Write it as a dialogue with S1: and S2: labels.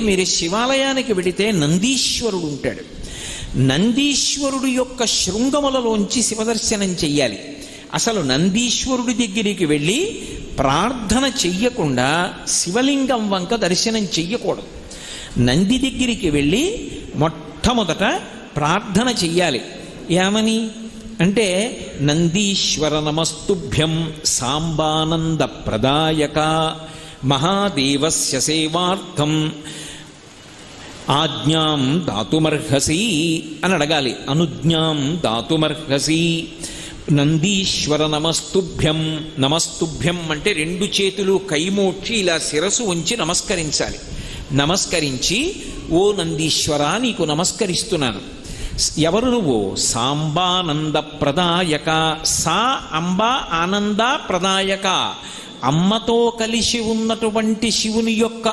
S1: మీరు శివాలయానికి వెడితే నందీశ్వరుడు ఉంటాడు. నందీశ్వరుడు యొక్క శృంగములలోంచి శివదర్శనం చెయ్యాలి. అసలు నందీశ్వరుడి దగ్గరికి వెళ్ళి ప్రార్థన చెయ్యకుండా శివలింగం వంక దర్శనం చెయ్యకూడదు. నంది దగ్గరికి వెళ్ళి మొట్టమొదట ప్రార్థన చెయ్యాలి. ఏమని అంటే, నందీశ్వర నమస్తుభ్యం సాంబానంద ప్రదాయక మహాదేవస్య సేవార్థం ఆజ్ఞాం దాతుమర్హసి అని అడగాలి. అనుజ్ఞాం దాతుమర్హసి. నందీశ్వర నమస్తుభ్యం. నమస్తుభ్యం అంటే రెండు చేతులు కైమోడ్చి ఇలా శిరసు ఉంచి నమస్కరించాలి. నమస్కరించి, ఓ నందీశ్వర నీకు నమస్కరిస్తున్నాను. ఎవరు నువ్వు? సాంబానంద ప్రదాయక. సా అంబ ఆనంద ప్రదాయక. అమ్మతో కలిసి ఉన్నటువంటి శివుని యొక్క